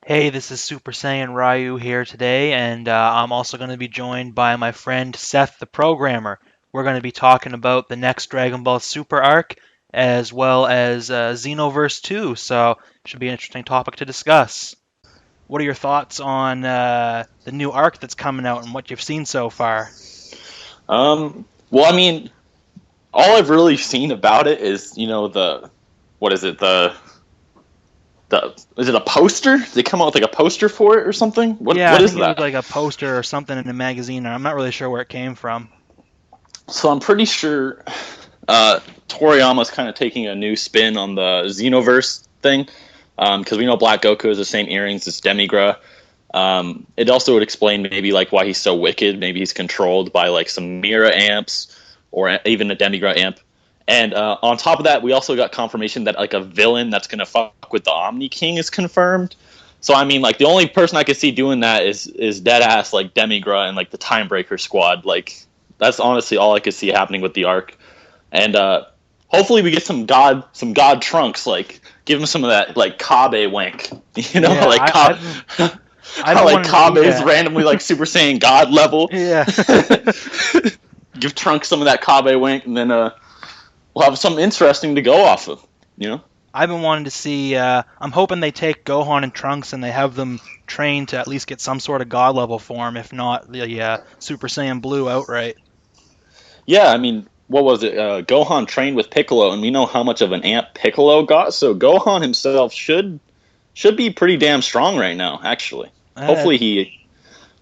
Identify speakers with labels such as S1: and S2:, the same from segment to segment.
S1: Hey, this is Super Saiyan Ryu here today, and I'm also going to be joined by my friend SethTheProgrammer. We're going to be talking about the next Dragon Ball Super arc, as well as Xenoverse 2, so should be an interesting topic to discuss. What are your thoughts on the new arc that's coming out and what you've seen so far?
S2: Well, I mean, all I've really seen about it is, what is it? The is it a poster? Did they come out with like a poster for it or something? What
S1: Yeah,
S2: what
S1: I
S2: is
S1: think it was
S2: that?
S1: like a poster or something in a magazine, and I'm not really sure where it came from.
S2: So I'm pretty sure Toriyama's kind of taking a new spin on the Xenoverse thing, because we know Black Goku has the same earrings as Demigra. It also would explain maybe like why he's so wicked. Maybe he's controlled by like some Mira amps or even a Demigra amp. And on top of that, we also got confirmation that like a villain that's gonna fuck with the Omni King is confirmed. So I mean, like the only person I could see doing that is dead ass like Demigra and like the Timebreaker squad. Like that's honestly all I could see happening with the arc. And hopefully we get some god Trunks. Like give him some of that like Kabe wank.
S1: Yeah,
S2: Like
S1: I've
S2: how
S1: been
S2: like
S1: wanting to see
S2: Kabe is
S1: that.
S2: randomly like Super Saiyan God level.
S1: Yeah.
S2: Give Trunks some of that Kabe wank, and then we'll have something interesting to go off of. You know?
S1: I've been wanting to see. I'm hoping they take Gohan and Trunks and they have them train to at least get some sort of god level form, if not the Super Saiyan Blue outright.
S2: Yeah, I mean, what was it? Gohan trained with Piccolo, and we know how much of an amp Piccolo got. So Gohan himself should be pretty damn strong right now. Actually,
S1: Uh,
S2: hopefully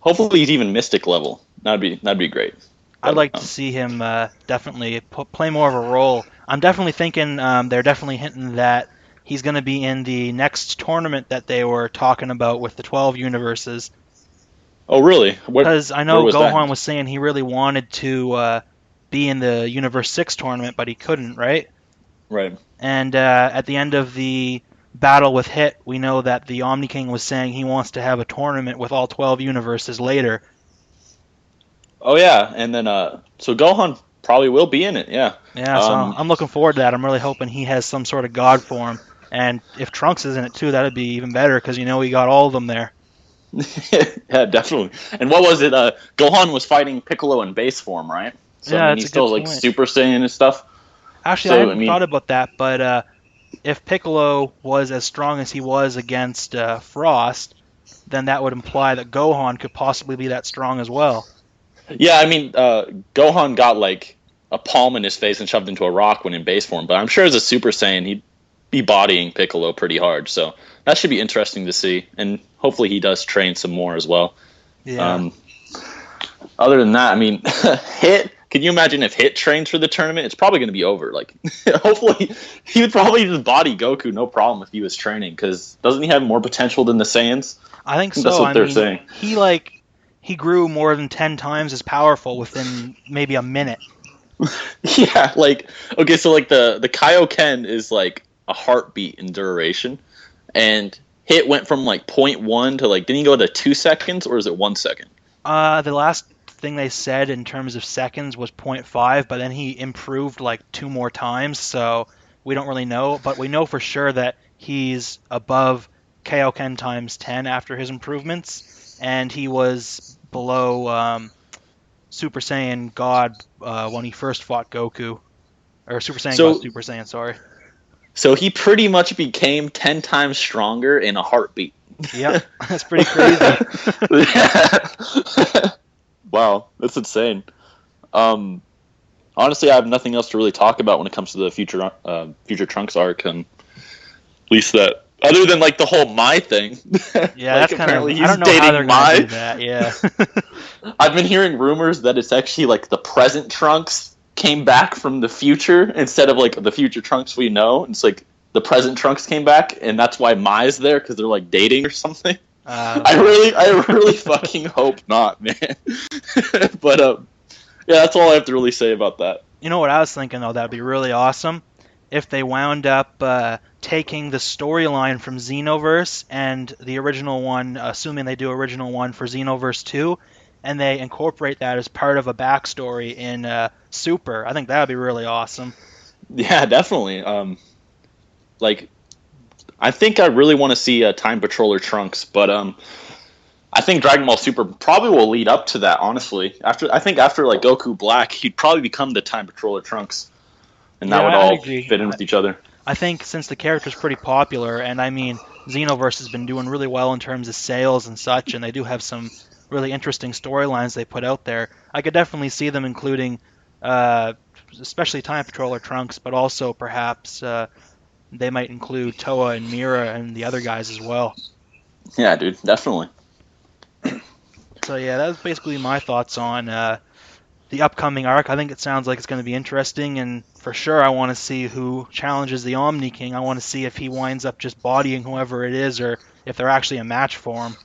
S2: hopefully he's even Mystic level. That'd be great.
S1: I'd
S2: But
S1: like to see him definitely play more of a role. I'm definitely thinking they're definitely hinting that he's going to be in the next tournament that they were talking about with the 12 universes.
S2: oh really?
S1: Because I
S2: Where
S1: know
S2: was that?
S1: Gohan was saying he really wanted to be in the Universe 6 tournament, but he couldn't, right?
S2: Right.
S1: And at the end of the battle with Hit, we know that the Omni King was saying he wants to have a tournament with all 12 universes later.
S2: Oh yeah, and then so Gohan probably will be in it. Yeah.
S1: Yeah, so
S2: Um,
S1: I'm looking forward to that. I'm really hoping he has some sort of god form. And if Trunks is in it too, that'd be even better because we got all of them there.
S2: yeah, definitely. And what was it? Gohan was fighting Piccolo in base form, right? So I
S1: Yeah,
S2: mean,
S1: that's
S2: he's
S1: a good
S2: still like
S1: point.
S2: Super Saiyan and stuff.
S1: Actually, I
S2: So I
S1: hadn't
S2: mean,
S1: thought about that, but if Piccolo was as strong as he was against Frost, then that would imply that Gohan could possibly be that strong as well.
S2: yeah, I mean, Gohan got like a palm in his face and shoved into a rock when in base form, but I'm sure as a Super Saiyan he'd be bodying Piccolo pretty hard. So that should be interesting to see, and hopefully he does train some more as well.
S1: Yeah.
S2: Um, Other than that, I mean, Hit. Can you imagine if Hit trains for the tournament? It's probably going to be over. Like, hopefully, he would probably just body Goku no problem if he was training. Because doesn't he have more potential than the Saiyans?
S1: I think
S2: I think that's
S1: so.
S2: what
S1: I
S2: they're
S1: mean,
S2: saying.
S1: he grew more than 10 times as powerful within maybe a minute.
S2: Yeah, like okay, so like the Kaioken is like a heartbeat in duration, and Hit went from like point 0.1 to like didn't he go to 2 seconds or is it 1 second?
S1: The last thing they said in terms of seconds was point 0.5, but then he improved like two more times, so we don't really know, but we know for sure that he's above Kaioken times 10 after his improvements, and he was below Super Saiyan God when he first fought Goku, or Super Saiyan God
S2: So
S1: Super Saiyan, sorry.
S2: so he pretty much became 10 times stronger in a heartbeat.
S1: Yep, that's pretty crazy.
S2: Yeah. Wow, that's insane. Um, Honestly, I have nothing else to really talk about when it comes to the future Trunks arc, and at least that other than like the whole Mai thing.
S1: Yeah,
S2: Like
S1: that's kind of,
S2: apparently
S1: I
S2: he's
S1: don't know how
S2: dating
S1: they're gonna do
S2: Mai.
S1: that. Yeah.
S2: I've been hearing rumors that it's actually like the present Trunks came back from the future instead of like the future Trunks we know. It's like the present Trunks came back, and that's why Mai's there because they're like dating or something.
S1: I don't
S2: I
S1: know.
S2: really, I really fucking hope not, man. But yeah, that's all I have to really say about that.
S1: You know what I was thinking though? That'd be really awesome if they wound up taking the storyline from Xenoverse and the original one, assuming they do original one for Xenoverse 2, and they incorporate that as part of a backstory in Super. I think that'd be really awesome.
S2: Yeah, definitely. Like I think I really want to see a Time Patroller Trunks, but I think Dragon Ball Super probably will lead up to that. Honestly, after like Goku Black, he'd probably become the Time Patroller Trunks, and that
S1: Yeah,
S2: would
S1: I
S2: all
S1: agree.
S2: fit in with each other.
S1: I think since the character's pretty popular, and I mean, Xenoverse has been doing really well in terms of sales and such, and they do have some really interesting storylines they put out there. I could definitely see them including, uh, especially Time Patroller Trunks, but also perhaps they might include Toa and Mira and the other guys as well.
S2: Yeah, dude, definitely.
S1: So yeah, that's basically my thoughts on the upcoming arc. I think it sounds like it's going to be interesting, and for sure, I want to see who challenges the Omni King. I want to see if he winds up just bodying whoever it is, or if they're actually a match for him.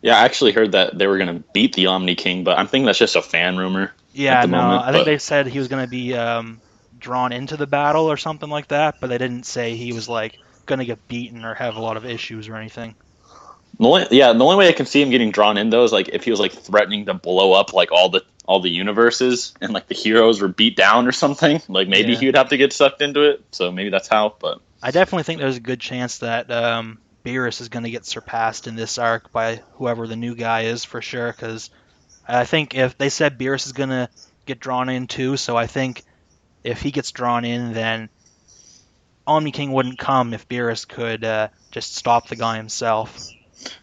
S2: Yeah, I actually heard that they were gonna beat the Omni King, but I'm thinking that's just a fan rumor at
S1: Yeah,
S2: the
S1: no,
S2: moment.
S1: I think
S2: But
S1: they said he was going to be drawn into the battle or something like that, but they didn't say he was like going to get beaten or have a lot of issues or anything.
S2: the only way I can see him getting drawn in though is like if he was like threatening to blow up like all the universes and like the heroes were beat down or something. Like maybe
S1: Yeah,
S2: he would have to get sucked into it. So maybe that's how. But
S1: I definitely think there's a good chance that Beerus is going to get surpassed in this arc by whoever the new guy is for sure, because I think if they said Beerus is going to get drawn in too, so I think if he gets drawn in, then Omni King wouldn't come if Beerus could just stop the guy himself.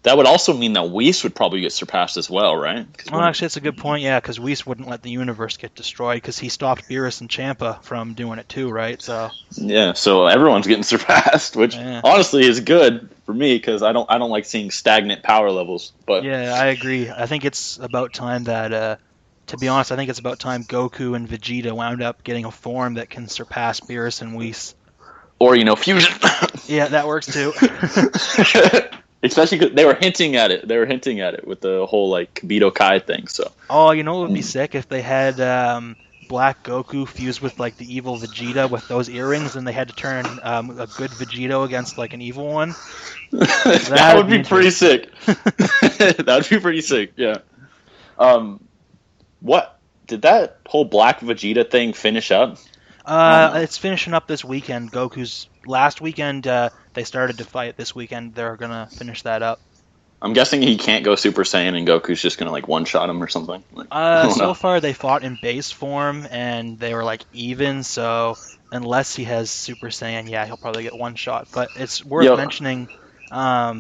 S2: that would also mean that Whis would probably get surpassed as well, right?
S1: Well, actually, that's a good point, yeah, because Whis wouldn't let the universe get destroyed because he stopped Beerus and Champa from doing it too, right? So,
S2: Yeah, so everyone's getting surpassed, which
S1: yeah.
S2: honestly is good for me because I don't like seeing stagnant power levels. But
S1: Yeah, I agree. I think it's about time that, to be honest, I think it's about time Goku and Vegeta wound up getting a form that can surpass Beerus and Whis.
S2: or fusion.
S1: Yeah, that works too.
S2: Especially because they were hinting at it. They were hinting at it with the whole like Kibito Kai thing. So
S1: Oh, you know what would be sick if they had Black Goku fused with like the evil Vegeta with those earrings, and they had to turn a good Vegito against like an evil one.
S2: that would be pretty sick. That would be pretty sick. Yeah. What did that whole Black Vegeta thing finish up?
S1: It's finishing up this weekend. Goku's last weekend. They started to fight. This weekend they're gonna finish that up.
S2: I'm guessing he can't go Super Saiyan and Goku's just gonna like one shot him or something. Like, I don't
S1: So
S2: know.
S1: far they fought in base form and they were like even. So unless he has Super Saiyan, yeah, he'll probably get one shot. But it's worth mentioning that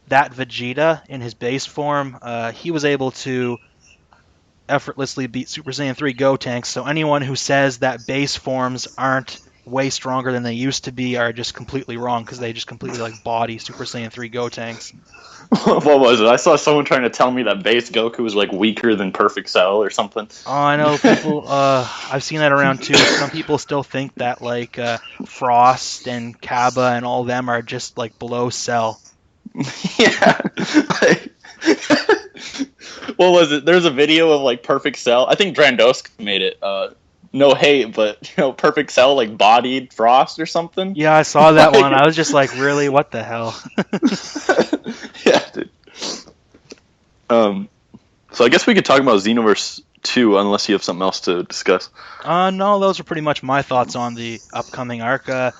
S1: Vegeta in his base form, he was able to effortlessly beat Super Saiyan 3 Gotenks. So anyone who says that base forms aren't way stronger than they used to be are just completely wrong because they just completely like body Super Saiyan 3 Gotenks.
S2: What was it? I saw someone trying to tell me that base Goku was like weaker than Perfect Cell or something.
S1: Oh, I know people. I've seen that around too. Some people still think that like Frost and Kaba and all of them are just like below Cell.
S2: Yeah. Like, what was it? There's a video of like Perfect Cell. I think Drandosk made it. No hate, but Perfect Cell like bodied Frost or something.
S1: Yeah, I saw that one. I was just like, really, what the hell?
S2: Yeah, dude. So I guess we could talk about Xenoverse 2 unless you have something else to discuss.
S1: No, those are pretty much my thoughts on the upcoming arc. Yeah,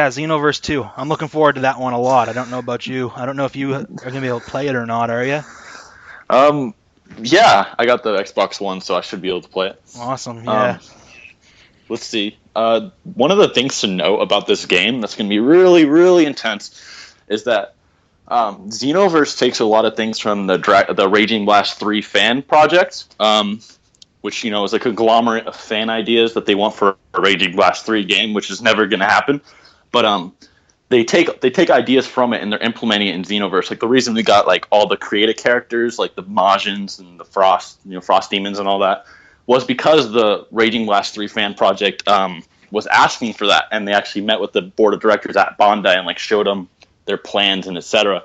S1: Xenoverse 2. I'm looking forward to that one a lot. I don't know about you. I don't know if you are going to be able to play it or not, are you?
S2: Yeah, I got the Xbox One, so I should be able to play it.
S1: Awesome, yeah.
S2: Let's see. One of the things to note about this game that's going to be really, really intense is that Xenoverse takes a lot of things from the Raging Blast 3 fan project, which is a conglomerate of fan ideas that they want for a Raging Blast 3 game, which is never going to happen. But they take ideas from it and they're implementing it in Xenoverse. Like the reason we got like all the creative characters, like the Majins and the Frost demons and all that, was because the Raging Blast 3 fan project was asking for that, and they actually met with the board of directors at Bandai and like showed them their plans and etc.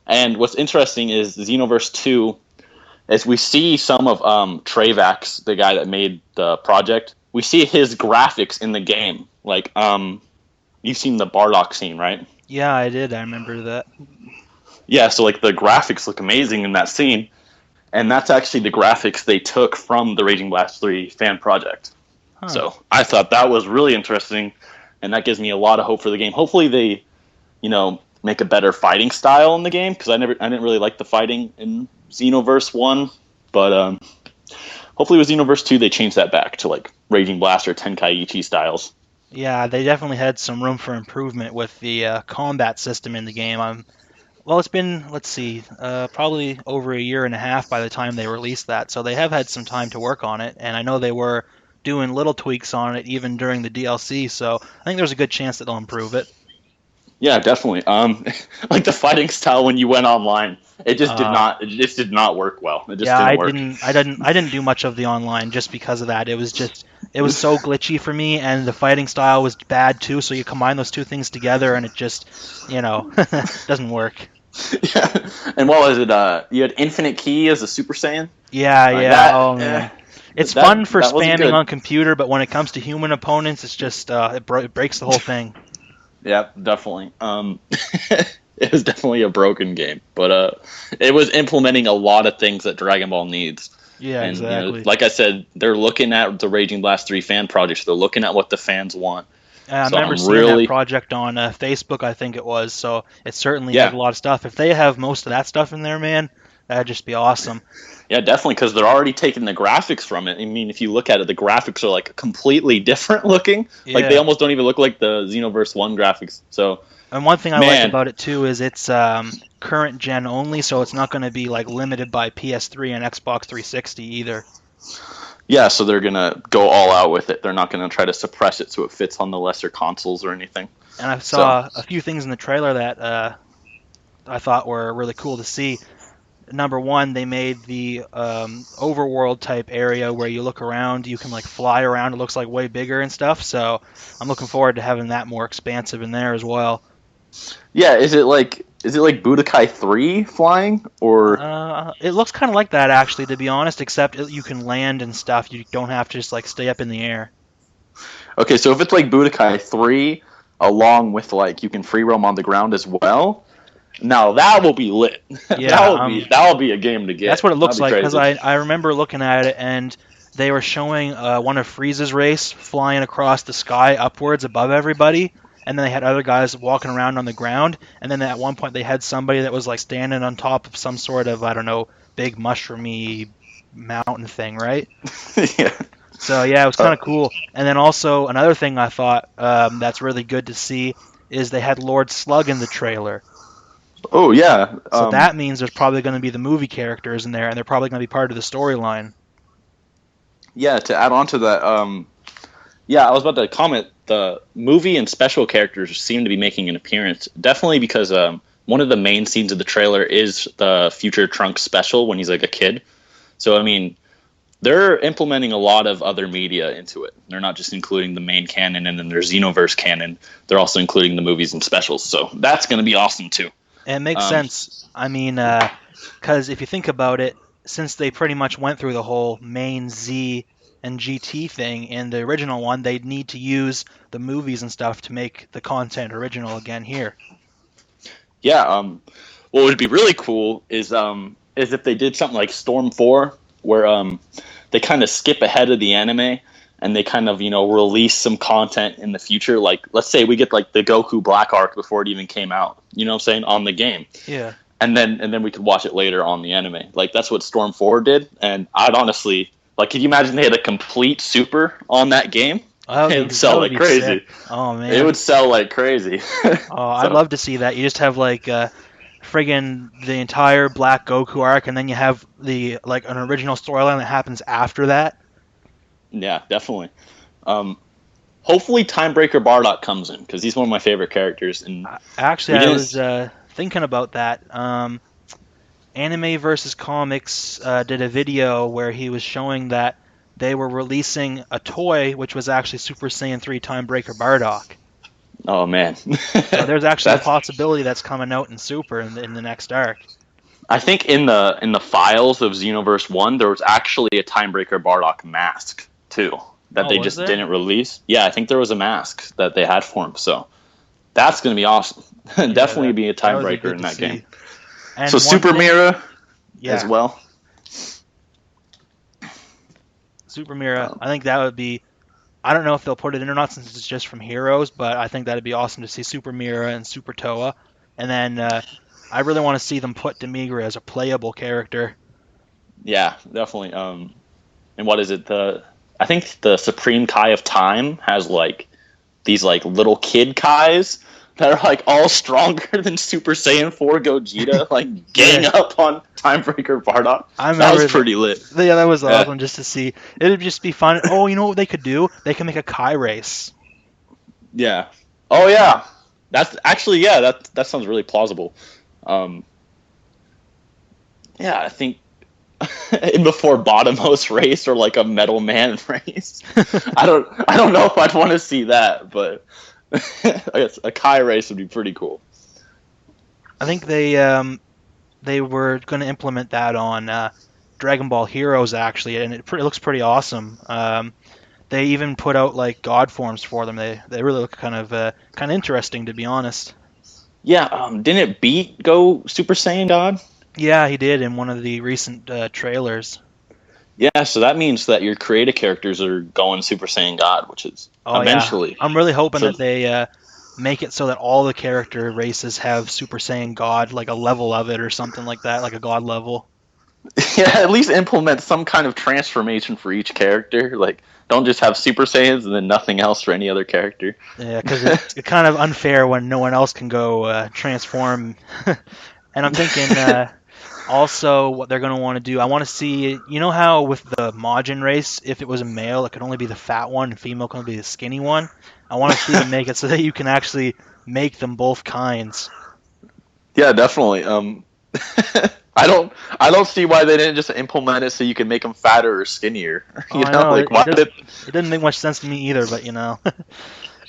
S2: And what's interesting is Xenoverse 2, as we see some of Travax, the guy that made the project, we see his graphics in the game. Like you've seen the Bardock scene, right?
S1: Yeah, I did. I remember that.
S2: Yeah, so like the graphics look amazing in that scene. And that's actually the graphics they took from the Raging Blast 3 fan project. Huh. So I thought that was really interesting, and that gives me a lot of hope for the game. Hopefully they make a better fighting style in the game, because I didn't really like the fighting in Xenoverse 1, but hopefully with Xenoverse 2 they change that back to like Raging Blast or Tenkaichi styles.
S1: Yeah, they definitely had some room for improvement with the combat system in the game. Well, it's been, let's see, probably over a year and a half by the time they released that, so they have had some time to work on it, and I know they were doing little tweaks on it even during the DLC, so I think there's a good chance that they'll improve it.
S2: Yeah, definitely. Like the fighting style when you went online,
S1: Uh,
S2: it just did not work well. It just
S1: yeah,
S2: didn't work.
S1: I didn't do much of the online just because of that. It was so glitchy for me, and the fighting style was bad too. So you combine those two things together, and it just, doesn't work.
S2: Yeah. And what was it? You had Infinite Key as a Super Saiyan.
S1: Yeah, yeah. Oh man, it's fun for
S2: That wasn't
S1: spamming
S2: good.
S1: on computer, but when it comes to human opponents, it's just it breaks the whole thing.
S2: Yeah, definitely. It was definitely a broken game, but it was implementing a lot of things that Dragon Ball needs.
S1: Yeah,
S2: And
S1: exactly.
S2: like I said, they're looking at the Raging Blast 3 fan projects. They're looking at what the fans want.
S1: I
S2: So
S1: remember
S2: I'm
S1: seeing that
S2: really,
S1: project on Facebook, I think it was. So it certainly has
S2: yeah,
S1: a lot of stuff. If they have most of that stuff in there, man, that'd just be awesome.
S2: yeah, definitely, because they're already taking the graphics from it. I mean, if you look at it, the graphics are like completely different looking. Like they
S1: Yeah.
S2: almost don't even look like the Xenoverse 1 graphics. So,
S1: And one thing I like
S2: man,
S1: about it too is it's current gen only, so it's not going to be like limited by PS3 and Xbox 360 either.
S2: yeah, so they're gonna go all out with it. They're not gonna try to suppress it so it fits on the lesser consoles or anything.
S1: And I
S2: So,
S1: saw a few things in the trailer that I thought were really cool to see. Number one, they made the overworld type area where you look around, you can like fly around. It looks like way bigger and stuff. So I'm looking forward to having that more expansive in there as well.
S2: yeah, is it like Budokai 3 flying or
S1: It looks kind of like that actually, to be honest. Except you can land and stuff. You don't have to just like stay up in the air.
S2: okay? So if it's like Budokai 3, along with like you can free roam on the ground as well. Now that will be lit.
S1: Yeah,
S2: that will be a game to
S1: that's
S2: get.
S1: what it
S2: That'll
S1: looks
S2: be
S1: like because
S2: crazy.
S1: I remember looking at it and they were showing one of Frieza's race flying across the sky upwards above everybody, and then they had other guys walking around on the ground, and then at one point they had somebody that was like standing on top of some sort of, I don't know, big mushroomy mountain thing, right?
S2: Yeah.
S1: So yeah, it was
S2: Uh,
S1: kind of cool. And then also another thing I thought that's really good to see is they had Lord Slug in the trailer.
S2: oh yeah.
S1: So that means there's probably going to be the movie characters in there, and they're probably going to be part of the storyline.
S2: Yeah. To add on to that, yeah, I was about to comment. The movie and special characters seem to be making an appearance. Definitely because one of the main scenes of the trailer is the future Trunks special when he's like a kid. So I mean, they're implementing a lot of other media into it. They're not just including the main canon and then their Xenoverse canon. They're also including the movies and specials. So that's going to be awesome too.
S1: And it makes
S2: Um,
S1: sense. I mean, because if you think about it, since they pretty much went through the whole main Z and GT thing in the original one, they'd need to use the movies and stuff to make the content original again here.
S2: yeah. What would be really cool is if they did something like Storm 4, where they kind of skip ahead of the anime and they kind of release some content in the future. Like let's say we get like the Goku Black arc before it even came out. You know what I'm saying, on the game,
S1: Yeah.
S2: and then we could watch it later on the anime. Like that's what Storm 4 did, and I'd honestly like. Could you imagine they had a complete Super on that game? It would
S1: That
S2: sell
S1: would
S2: like
S1: be
S2: crazy.
S1: sick. Oh
S2: It
S1: man.
S2: would sell like crazy.
S1: Oh, I'd
S2: So
S1: love to see that. You just have like friggin' the entire Black Goku arc, and then you have the like an original storyline that happens after that.
S2: yeah, definitely. Um, Hopefully, Timebreaker Bardock comes in because he's one of my favorite characters, and
S1: Actually,
S2: we
S1: I
S2: didn't.
S1: was thinking about that. Anime versus Comics did a video where he was showing that they were releasing a toy which was actually Super Saiyan 3 Timebreaker Bardock.
S2: Oh man,
S1: So there's actually a
S2: that's.
S1: possibility that's coming out in Super in the next arc.
S2: I think in the files of Xenoverse 1, there was actually a Timebreaker Bardock mask too that
S1: Oh,
S2: they
S1: was
S2: just
S1: there?
S2: didn't release. Yeah, I think there was a mask that they had for him. So that's gonna be awesome.
S1: Yeah,
S2: Definitely be a
S1: that would be
S2: tiebreaker
S1: good
S2: in
S1: to
S2: that game.
S1: see. And
S2: So
S1: one
S2: Super
S1: thing,
S2: Mira as
S1: yeah,
S2: well.
S1: Super Mira,
S2: Um,
S1: I think that would be I don't know if they'll put it in or not since it's just from Heroes, but I think that'd be awesome to see Super Mira and Super Toa. And then I really want to see them put Demigra as a playable character.
S2: Yeah, definitely. And what is it? The I think the Supreme Kai of Time has like these like little kid Kais that are like all stronger than Super Saiyan 4 Gogeta, like gang
S1: Yeah,
S2: up on Timebreaker Bardock.
S1: I
S2: That was
S1: remember that.
S2: pretty lit.
S1: Yeah, that was
S2: Yeah.
S1: awesome just to see. It'd just be fun. Oh, you know what they could do? They can make a Kai race.
S2: Yeah. Oh yeah. That's actually yeah, that sounds really plausible. Um yeah, I think in before bottommost race or like a metal man race. I don't know if I'd want to see that, but I guess a Kai race would be pretty cool.
S1: I think they were going to implement that on Dragon Ball Heroes actually, and it looks pretty awesome. They even put out like god forms for them. They really look kind of interesting to be honest.
S2: Yeah, didn't it beat Go Super Saiyan God?
S1: Yeah, he did in one of the recent trailers.
S2: Yeah, so that means that your creative characters are going Super Saiyan God, which is
S1: Oh yeah,
S2: eventually.
S1: I'm really hoping
S2: So
S1: that they make it so that all the character races have Super Saiyan God, like a level of it or something like that, like a God level.
S2: yeah, at least implement some kind of transformation for each character. Like, don't just have Super Saiyans and then nothing else for any other character.
S1: Yeah, because it's kind of unfair when no one else can go transform. And I'm thinking also what they're going to want to do. I want to see, you know how with the Majin race, if it was a male, it could only be the fat one, and female can only be the skinny one. I want to see them make it so that you can actually make them both kinds.
S2: Yeah, definitely. I don't see why they didn't just implement it so you can make them fatter or skinnier.
S1: Oh, I know
S2: Like why did
S1: it doesn't make much sense to me either, but you know,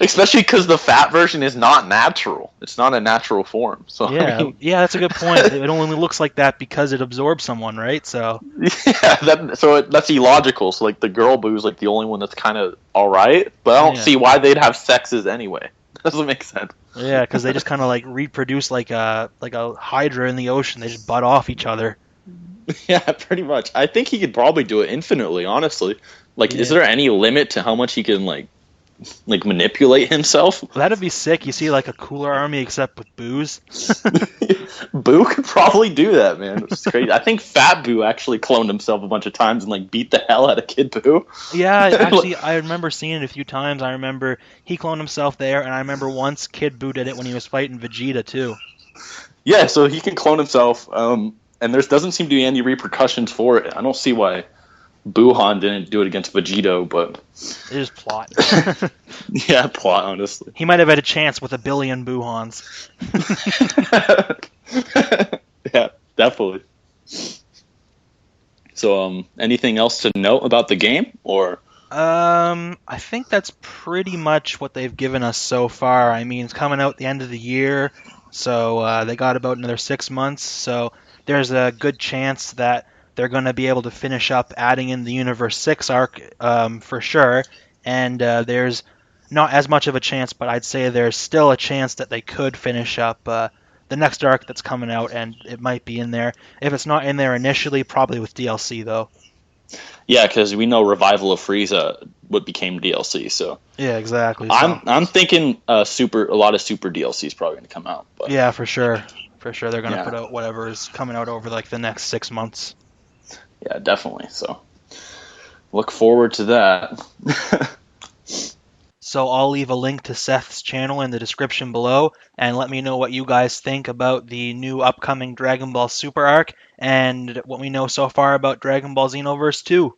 S2: especially because the fat version is not natural. It's not a natural form. So I
S1: yeah,
S2: mean,
S1: yeah, that's a good point. It only looks like that because it absorbs someone, right? So
S2: yeah, that's illogical. So like the girl boo is like the only one that's kind of all right, but I don't
S1: yeah,
S2: see why they'd have sexes anyway. Doesn't make sense.
S1: yeah, because they just kind of like reproduce like a hydra in the ocean. They just butt off each other.
S2: Yeah, pretty much. I think he could probably do it infinitely. Honestly, like, is
S1: Yeah.
S2: there any limit to how much he can like manipulate himself?
S1: Well, that'd be sick. You see, like a cooler army except with booze.
S2: Boo could probably do that, man. It's crazy. I think Fat Boo actually cloned himself a bunch of times and like beat the hell out of Kid Boo.
S1: Yeah, actually, I remember seeing it a few times. I remember he cloned himself there, and I remember once Kid Buu did it when he was fighting Vegeta too.
S2: Yeah, so he can clone himself, and there doesn't seem to be any repercussions for it. I don't see why Buhan didn't do it against Vegito, but
S1: It is plot.
S2: yeah, plot honestly.
S1: He might have had a chance with a billion Buhans.
S2: Yeah, definitely. So, anything else to note about the game, or
S1: I think that's pretty much what they've given us so far. I mean, it's coming out the end of the year, so they got about another 6 months. So there's a good chance that they're going to be able to finish up adding in the Universe 6 arc for sure. And there's not as much of a chance, but I'd say there's still a chance that they could finish up the next arc that's coming out, and it might be in there. If it's not in there initially, probably with DLC though.
S2: yeah, because we know Revival of Frieza what became DLC. So
S1: Yeah, exactly. So
S2: I'm thinking a lot of super DLC is probably going to come out. But
S1: yeah, for sure. For sure, they're gonna
S2: yeah,
S1: put out whatever is coming out over like the next 6 months.
S2: yeah, definitely. So look forward to that.
S1: So I'll leave a link to Seth's channel in the description below, and let me know what you guys think about the new upcoming Dragon Ball Super arc and what we know so far about Dragon Ball Xenoverse 2.